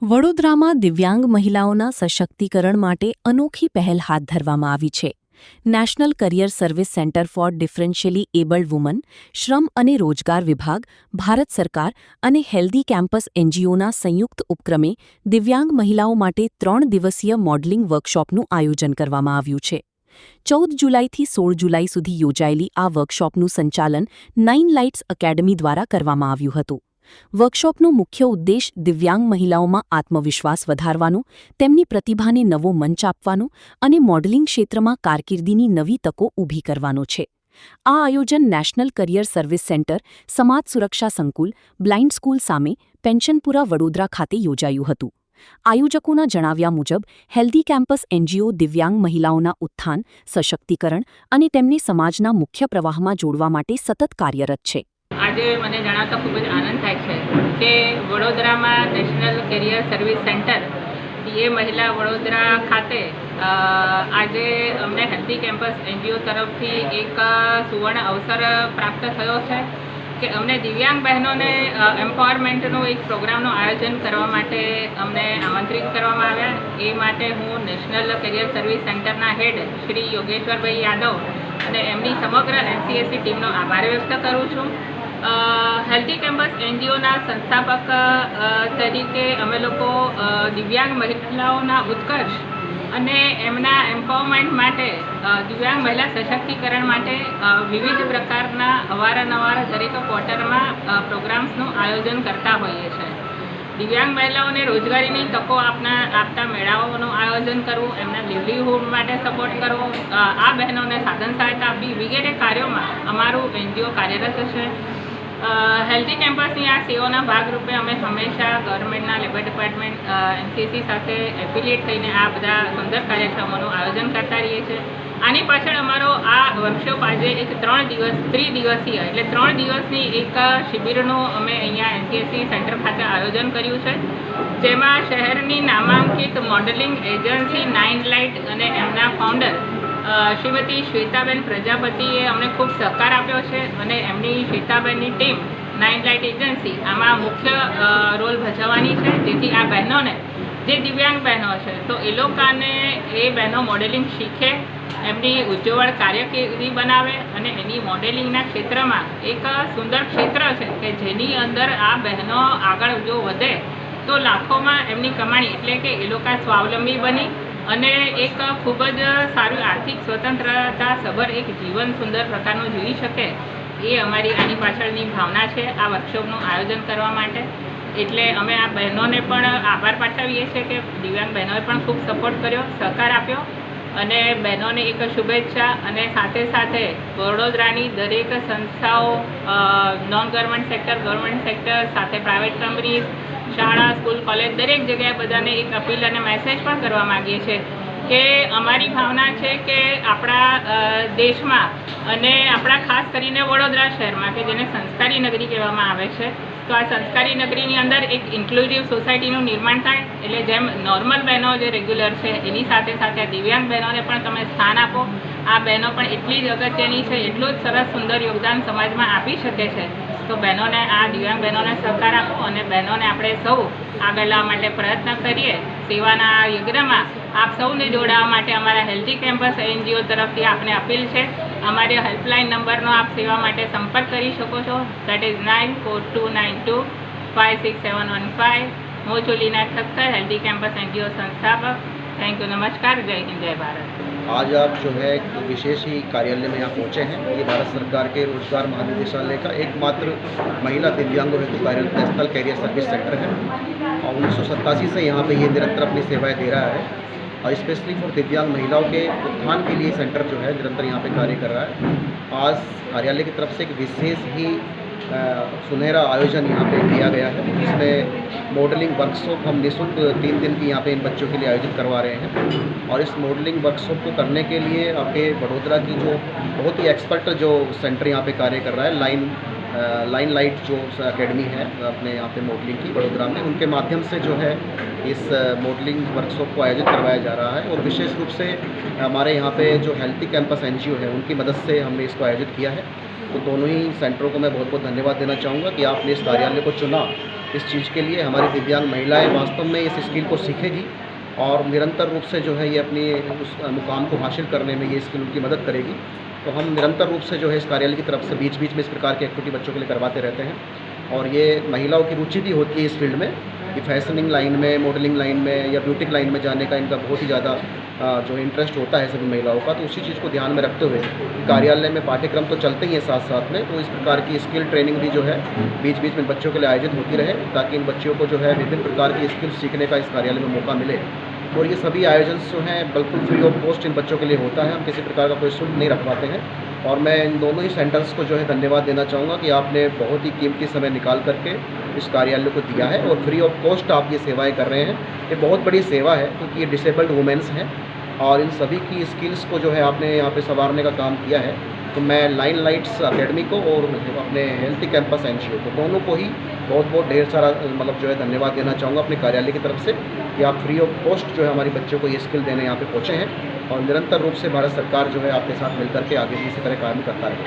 વડોદરામાં દિવ્યાંગ મહિલાઓના સશક્તિકરણ માટે અનોખી પહેલ હાથ ધરવામાં આવી છે. National career service centre for differentially abled woman, શ્રમ અને રોજગાર વિભાગ, ભારત સરકાર અને હેલ્ધી કેમ્પસ એનજીઓના સંયુક્ત ઉપક્રમે દિવ્યાંગ મહિલાઓ માટે 3 દિવસીય મોડલિંગ વર્કશોપનું આયોજન કરવામાં આવ્યું છે. 14 જુલાઈથી 16 જુલાઈ સુધી યોજાયેલી આ વર્કશોપનું સંચાલન 9 લાઇટ્સ એકેડમી દ્વારા કરવામાં આવ્યું હતું. વર્કશોપનો મુખ્ય ઉદ્દેશ દિવ્યાંગ મહિલાઓમાં આત્મવિશ્વાસ વધારવાનો, તેમની પ્રતિભાને નવો મંચ આપવાનો અને મોડલિંગ ક્ષેત્રમાં કારકિર્દીની નવી તકો ઊભી કરવાનો છે. આ આયોજન નેશનલ કરિયર સર્વિસ સેન્ટર, સમાજ સુરક્ષા સંકુલ, બ્લાઇન્ડ સ્કૂલ સામે, પેન્શનપુરા, વડોદરા ખાતે યોજાયું હતું. આયોજકોના જણાવ્યા મુજબ હેલ્ધી કેમ્પસ એનજીઓ દિવ્યાંગ મહિલાઓના ઉત્થાન, સશક્તિકરણ અને તેમને સમાજના મુખ્ય પ્રવાહમાં જોડવા માટે સતત કાર્યરત છે. આજે મને જણાવતા ખૂબ જ આનંદ થાય છે કે વડોદરામાં નેશનલ કેરિયર સર્વિસ સેન્ટર એ મહિલા વડોદરા ખાતે આજે અમને હેલ્ધી કેમ્પસ એનજીઓ તરફથી એક સુવર્ણ અવસર પ્રાપ્ત થયો છે કે અમને દિવ્યાંગ બહેનોને એમ્પાવરમેન્ટનું એક પ્રોગ્રામનું આયોજન કરવા માટે અમને આમંત્રિત કરવામાં આવ્યા. એ માટે હું નેશનલ કેરિયર સર્વિસ સેન્ટરના હેડ શ્રી યોગેશ્વરભાઈ યાદવ અને એમની સમગ્ર એનસીએસસી ટીમનો આભાર વ્યક્ત કરું છું. હેલ્ધી કેમ્પસ એનજીઓના સંસ્થાપક તરીકે અમે લોકો દિવ્યાંગ મહિલાઓના ઉત્કર્ષ અને એમના એમ્પાવરમેન્ટ માટે, દિવ્યાંગ મહિલા સશક્તિકરણ માટે વિવિધ પ્રકારના અવારનવાર દરેક ક્વાર્ટરમાં પ્રોગ્રામ્સનું આયોજન કરતા હોઈએ છીએ. દિવ્યાંગ મહિલાઓને રોજગારીની તકો આપતા મેળાઓનું આયોજન કરવું, એમના લીવલીહુડ માટે સપોર્ટ કરવો, આ બહેનોને સાધન સહાયતા આપવી વગેરે કાર્યોમાં અમારું એનજીઓ કાર્યરત છે. હેલ્ધી કેમ્પસની આ સેવાના ભાગરૂપે અમે હંમેશા ગવર્મેન્ટના લેબર ડિપાર્ટમેન્ટ એનસીસી સાથે એફિલિએટ થઈને આ બધા સુંદર કાર્યક્રમોનું આયોજન કરતા રહીએ છીએ. આની પાછળ અમારો આ વર્કશોપ આજે એક 3 દિવસીય એટલે 3 દિવસની એક શિબિરનું અમે અહીંયા એનસીએસસી સેન્ટર ખાતે આયોજન કર્યું છે, જેમાં શહેરની નામાંકિત મોડલિંગ એજન્સી 9 લાઇટ અને એમના ફાઉન્ડર શ્રીમતી શ્વેતાબેન પ્રજાપતિએ અમને ખૂબ સહકાર આપ્યો છે અને એમની શ્વેતાબેનની ટીમ 9 લાઇટ એજન્સી આમાં મુખ્ય રોલ ભજવવાની છે, જેથી આ બહેનોને જે દિવ્યાંગ બહેનો છે તો એ લોકોને એ બહેનો મોડેલિંગ શીખે, એમની ઉજ્જવળ કારકિર્દી બનાવે અને એની મોડેલિંગના ક્ષેત્રમાં એક સુંદર ક્ષેત્ર છે કે જેની અંદર આ બહેનો આગળ જો વધે તો લાખોમાં એમની કમાણી, એટલે કે એ લોકો સ્વાવલંબી બની અને એક ખૂબ જ સારું આર્થિક સ્વતંત્રતા સભર એક જીવન સુંદર પ્રકારનું જીવી શકે, એ અમારી આની પાછળની ભાવના છે આ વર્કશોપનું આયોજન કરવા માટે. એટલે અમે આ બહેનોને પણ આભાર પાઠવીએ છીએ કે દિવ્યાંગ બહેનોએ પણ ખૂબ સપોર્ટ કર્યો, સહકાર આપ્યો અને બહેનોને એક શુભેચ્છા. અને સાથે સાથે વડોદરાની દરેક સંસ્થાઓ, non government sector, government sector સાથે પ્રાઇવેટ કંપનીઝ, શાળા, સ્કૂલ, કોલેજ, દરેક જગ્યાએ બધાને એક અપીલ અને મેસેજ પણ કરવા માગીએ છીએ કે અમારી ભાવના છે કે આપણા દેશમાં અને આપણા ખાસ કરીને વડોદરા શહેરમાં કે જેને સંસ્કારી નગરી કહેવામાં આવે છે, તો આ સંસ્કારી નગરીની અંદર એક ઇન્ક્લુઝિવ સોસાયટીનું નિર્માણ થાય. એટલે જેમ નોર્મલ બહેનો જે રેગ્યુલર છે એની સાથે સાથે દિવ્યાંગ બહેનોને પણ તમે સ્થાન આપો. આ બહેનો પણ એટલી જ અગત્યની છે, એટલું જ સરસ સુંદર યોગદાન સમાજમાં આપી શકે છે. તો બહેનોને, આ દિવ્યાંગ બહેનોને સહકાર આપો અને બહેનોને આપણે સૌ આગળ લાવવા માટે પ્રયત્ન કરીએ. સેવાના યજ્ઞમાં આપ સૌને જોડાવા માટે અમારા હેલ્ધી કેમ્પસ એનજીઓ તરફથી આપને અપીલ છે. અમારી હેલ્પલાઇન નંબરનો આપ સેવા માટે સંપર્ક કરી શકો છો. That is 9429256715. હું છું લીના ઠક્કર, हेल्दी कैंपस एनजीओ संस्थापक. थैंक यू, नमस्कार, जय हिंद, जय भारत. आज आप जो है एक विशेष ही कार्यालय में यहाँ पहुँचे हैं. ये भारत सरकार के रोजगार महानिदेशालय का एकमात्र महिला दिव्यांगों हेतु कार्यरत नेशनल कैरियर सर्विस सेंटर है और 1987 से यहाँ पे ये निरंतर अपनी सेवाएं दे रहा है और स्पेशली फॉर दिव्यांग महिलाओं के उत्थान के लिए सेंटर जो है निरंतर यहाँ पे कार्य कर रहा है. आज कार्यालय की तरफ से एक विशेष ही सुनहरा आयोजन यहाँ पे किया गया है, जिसमें मॉडलिंग वर्कशॉप हम निःशुल्क 3 दिन की यहाँ पे इन बच्चों के लिए आयोजित करवा रहे हैं. और इस मॉडलिंग वर्कशॉप को करने के लिए आपके वडोदरा की जो बहुत ही एक्सपर्ट जो सेंटर यहाँ पे कार्य कर रहा है, लाइन लाइट जो एकेडमी है अपने यहाँ पे मॉडलिंग की वडोदरा में, उनके माध्यम से जो है इस मॉडलिंग वर्कशॉप को आयोजित करवाया जा रहा है। और विशेष रूप से हमारे यहाँ पे जो हेल्थी कैंपस NGO है उनकी मदद से हमने इसको आयोजित किया है। तो दोनों ही सेंटरों को मैं बहुत बहुत धन्यवाद देना चाहूँगा कि आपने इस कार्यालय को चुना इस चीज़ के लिए। हमारी दिव्यांग महिलाएँ वास्तव में इस स्किल को सीखेगी और निरंतर रूप से जो है ये अपनी उस मुकाम को हासिल करने में ये स्किल उनकी मदद करेगी। तो हम निरंतर रूप से जो है इस कार्यालय की तरफ से बीच बीच में इस प्रकार की एक्टिविटी बच्चों के लिए करवाते रहते हैं। और ये महिलाओं की रुचि भी होती है इस फील्ड में कि फैशनिंग लाइन में, मॉडलिंग लाइन में या ब्यूटिक लाइन में जाने का इनका बहुत ही ज़्यादा जो इंटरेस्ट होता है सभी महिलाओं का। तो उसी चीज़ को ध्यान में रखते हुए कार्यालय में पाठ्यक्रम तो चलते ही हैं साथ साथ में, तो इस प्रकार की स्किल ट्रेनिंग भी जो है बीच बीच में बच्चों के लिए आयोजित होती रहे ताकि इन बच्चों को जो है विभिन्न प्रकार की स्किल सीखने का इस कार्यालय में मौका मिले। और ये सभी आयोजन जो हैं बिल्कुल फ्री ऑफ कॉस्ट इन बच्चों के लिए होता है, हम किसी प्रकार का कोई शुल्क नहीं रखवाते हैं। और मैं इन दोनों ही सेंटर्स को जो है धन्यवाद देना चाहूँगा कि आपने बहुत ही कीमती समय निकाल करके इस कार्यालय को दिया है और फ्री ऑफ कॉस्ट आप ये सेवाएं कर रहे हैं। ये बहुत बड़ी सेवा है क्योंकि ये डिसेबल्ड वुमेन्स हैं और इन सभी की स्किल्स को जो है आपने यहाँ पे संवारने का काम किया है। तो मैं लाइन लाइट्स अकेडमी को और अपने हेल्थी कैंपस NGO को दोनों को ही बहुत बहुत ढेर सारा मतलब जो है धन्यवाद देना चाहूँगा अपने कार्यालय की तरफ से कि आप फ्री ऑफ कॉस्ट जो है हमारे बच्चों को ये स्किल देने यहाँ पे पहुँचे हैं और निरंतर रूप से भारत सरकार जो है आपके साथ मिलकर के आगे भी इसी तरह काम करता रहे।